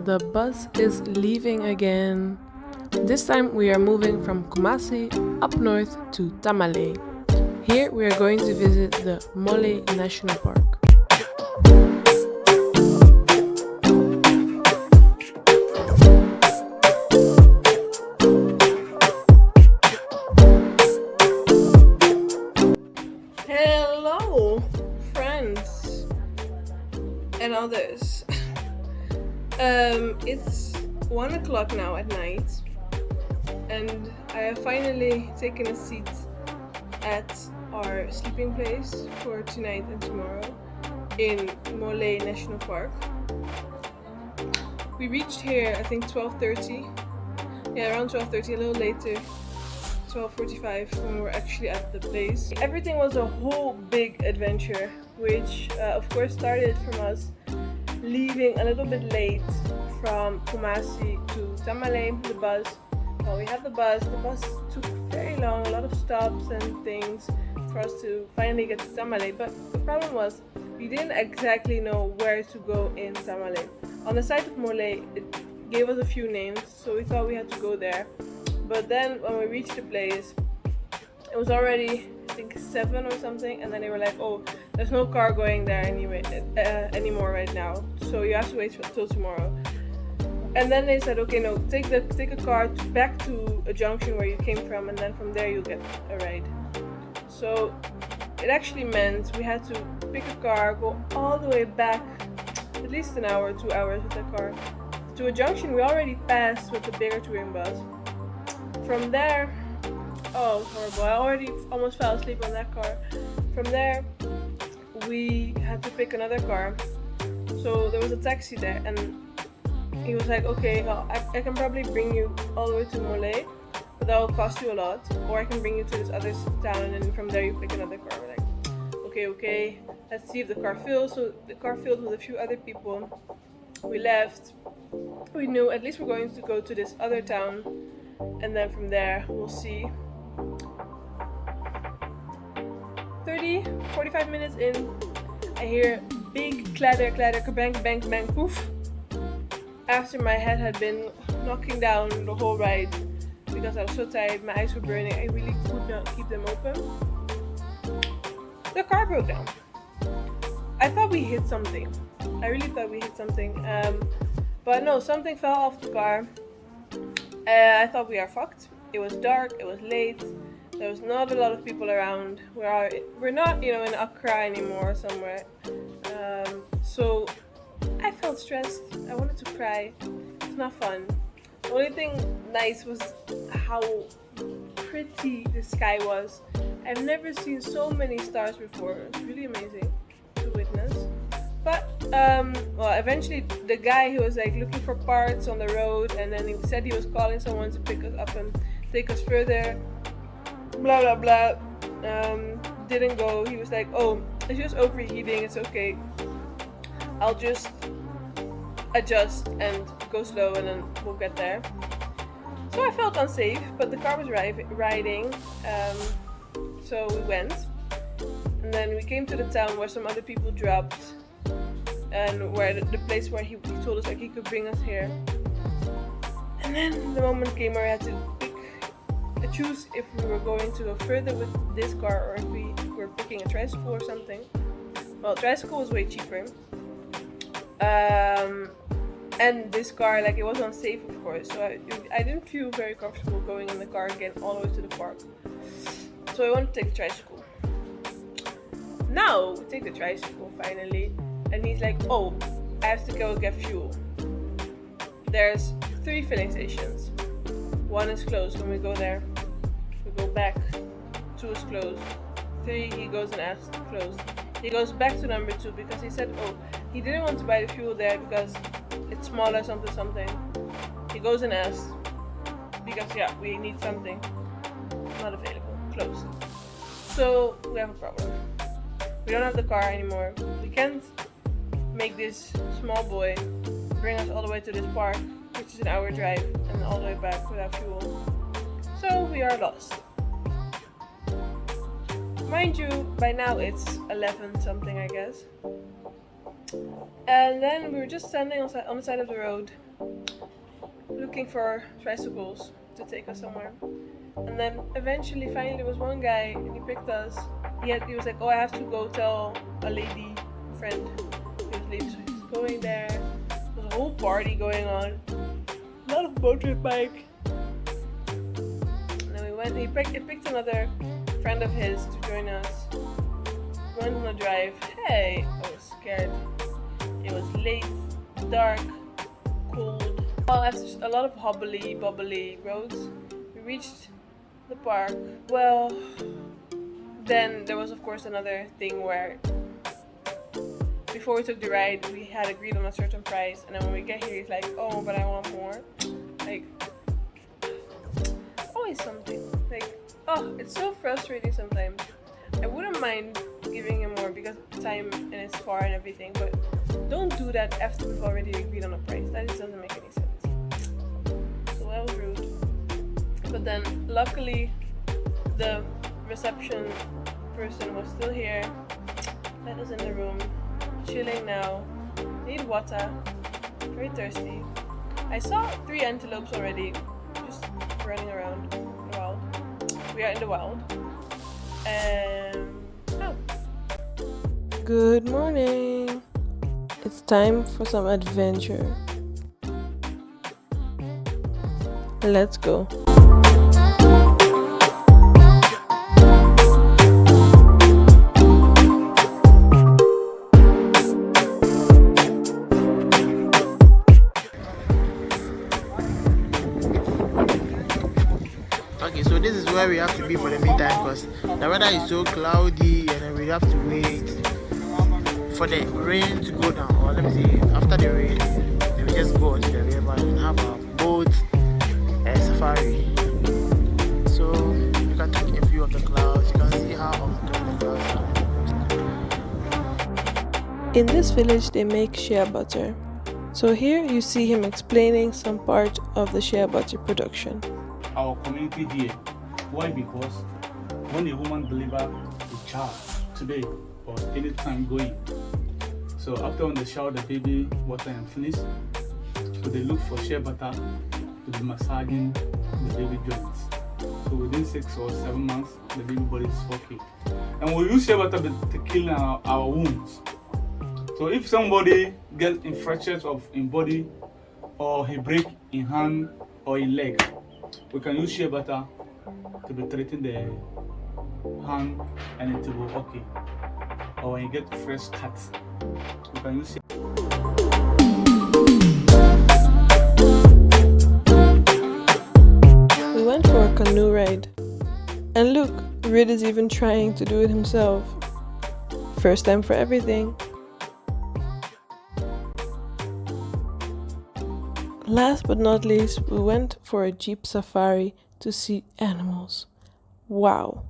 the bus is leaving again. This time we are moving from Kumasi up north to Tamale. Here we are going to visit the Mole National Park. Hello, friends and others. It's 1 o'clock now at night, and I have finally taken a seat at our sleeping place for tonight and tomorrow in Mole National Park. We reached here, I think 12:30. Yeah, around 12:30, a little later. 12:45 when we were actually at the place. Everything was a whole big adventure, which of course started from us leaving a little bit late from Kumasi to Tamale, the bus. Well, we had the bus took very long, a lot of stops and things for us to finally get to Tamale, but the problem was we didn't exactly know where to go in Tamale. On the side of Mole, it gave us a few names, so we thought we had to go there. But then when we reached the place, it was already, I think, 7 or something, and then they were like, oh, there's no car going there anymore right now, so you have to wait till tomorrow. And then they said, okay, no, take a car back to a junction where you came from, and then from there you'll get a ride. So it actually meant we had to pick a car, go all the way back, at least an hour, 2 hours with the car, to a junction we already passed with the bigger touring bus. From there, oh, it was horrible. I already almost fell asleep on that car. From there, we had to pick another car. So there was a taxi there, and he was like, okay, well, I can probably bring you all the way to Mole, but that will cost you a lot. Or I can bring you to this other town, and then from there you pick another car. We're like, okay, let's see if the car fills. So the car filled with a few other people. We left. We knew at least we're going to go to this other town, and then from there we'll see. 45 minutes in, I hear big clatter, bang, bang, bang, poof. After my head had been knocking down the whole ride because I was so tired, my eyes were burning, I really could not keep them open. The car broke down. I thought we hit something. I really thought we hit something. But no, something fell off the car. I thought we are fucked. It was dark, it was late, there was not a lot of people around. We're not, in Accra anymore or somewhere. So I felt stressed. I wanted to cry. It's not fun. The only thing nice was how pretty the sky was. I've never seen so many stars before. It was really amazing to witness. But eventually the guy who was like looking for parts on the road, and then he said he was calling someone to pick us up and take us further, blah blah blah, didn't go. He was like, oh, it's just overheating, it's okay, I'll just adjust and go slow and then we'll get there. So I felt unsafe, but the car was riding, so we went, and then we came to the town where some other people dropped, and where the place where he told us like he could bring us here. And then the moment came where we had to choose if we were going to go further with this car or if we were picking a tricycle or something. Well, tricycle was way cheaper, and this car, like, it was unsafe, of course, so I didn't feel very comfortable going in the car again all the way to the park. So I wanted to take the tricycle. Now we take the tricycle finally, and he's like, oh, I have to go get fuel. There's 3 filling stations. 1 is closed when we go there. We go back. 2 is closed. 3, he goes and asks, closed. He goes back to number 2 because he said, oh, he didn't want to buy the fuel there because it's smaller, something. He goes and asks because, yeah, we need something. Not available. Closed. So we have a problem. We don't have the car anymore. We can't make this small boy bring us all the way to this park, which is an hour drive, and all the way back without fuel. So we are lost. Mind you, by now it's 11 something, I guess. And then we were just standing on the side of the road, looking for tricycles to take us somewhere. And then eventually, finally, there was one guy, and he picked us. He was like, "Oh, I have to go tell a lady friend he was late." So he's going there. There's a whole party going on. A lot of motorbike. And then we went. He picked another friend of his to join us. Went on a drive. Hey, I was scared. It was late, dark, cold. Well, after a lot of hobbly, bubbly roads, we reached the park. Well, then there was of course another thing where before we took the ride, we had agreed on a certain price, and then when we get here, he's like, "Oh, but I want more." Like, always something. Like, oh, it's so frustrating sometimes. I wouldn't mind giving him more because time and it's far and everything, but don't do that after we've already agreed on a price. That just doesn't make any sense. So that was rude. But then luckily the reception person was still here. Let us in the room, chilling now. Need water. Very thirsty. I saw 3 antelopes already, just running around in the wild. We are in the wild. Oh. Good morning. It's time for some adventure. Let's go. Okay, so this is where we have to be for the meantime because the weather is so cloudy and then we have to wait for the rain to go down. Or let me see, after the rain, then we just go onto the river and have a boat safari. So you can take a view of the clouds, you can see how unclear the clouds are. In this village, they make shea butter. So here you see him explaining some part of the shea butter production. Our community here. Why? Because when a woman delivers a child today or any time going, so after when they shower the baby water and finish, so they look for shea butter to be massaging the baby joints. So within 6 or 7 months, the baby body is okay. And we use shea butter to kill our wounds. So if somebody gets infections in body or he break in hand or in leg, we can use shea butter to be treating the hand and it will be okay. Or when you get fresh cuts, we can use shea. We went for a canoe ride. And look, Rid is even trying to do it himself. First time for everything. Last but not least, we went for a jeep safari to see animals. Wow.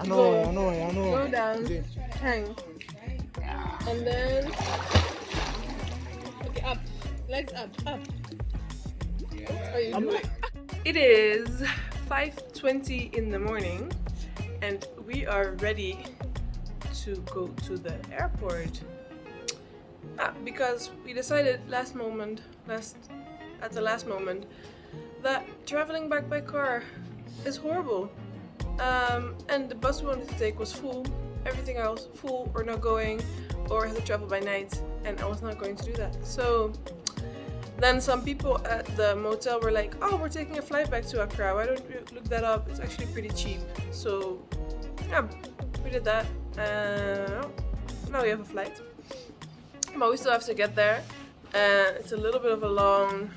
I know. Go down, hang, and then okay, up, legs up. What are you doing? It is 5:20 in the morning, and we are ready to go to the airport. Because we decided at the last moment, that traveling back by car is horrible. And the bus we wanted to take was full, everything else full or not going, or have to travel by night, and I was not going to do that. So then some people at the motel were like, oh, we're taking a flight back to Accra, why don't you look that up, it's actually pretty cheap. So yeah, we did that. Now we have a flight, but we still have to get there, and it's a little bit of a long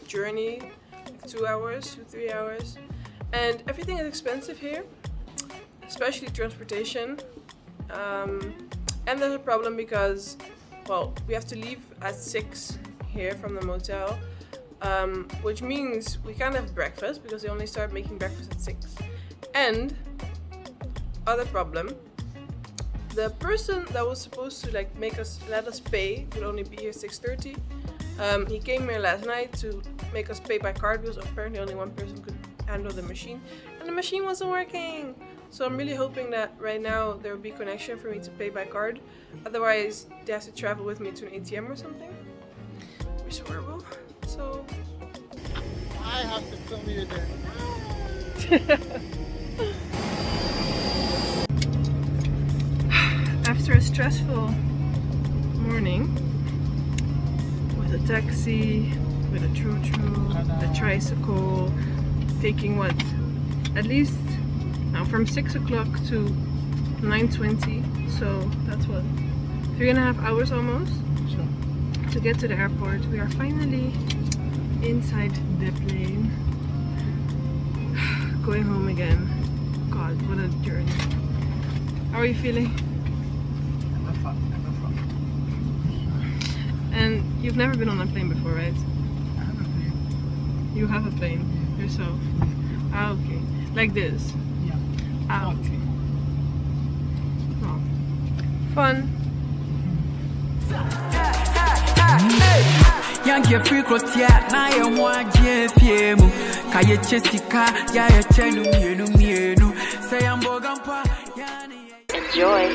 journey, like 2 hours, 2-3 hours, and everything is expensive here, especially transportation. And there's a problem because, well, we have to leave at 6 here from the motel, which means we can't have breakfast because they only start making breakfast at 6. And other problem, the person that was supposed to like let us pay would only be here 6:30. He came here last night to make us pay by card because apparently only one person could handle the machine, and the machine wasn't working. So I'm really hoping that right now there will be connection for me to pay by card. Otherwise, they have to travel with me to an ATM or something. Which is horrible. So I have to film you then. After a stressful morning with a taxi, with a choo-choo, the tricycle, taking what, at least now from 6 o'clock to 9:20, so that's what, 3.5 hours almost to get to the airport. We are finally inside the plane, going home again. God, what a journey. How are you feeling? And you've never been on a plane before, right? I have a plane. You have a plane yourself? Ah, okay. Like this? Yeah. Ah, okay. Oh. Fun. Yange frequent ya na ye mwaje fiemu kaye chesika ya ye chenu mienu say amboga mpa yani Enjoy.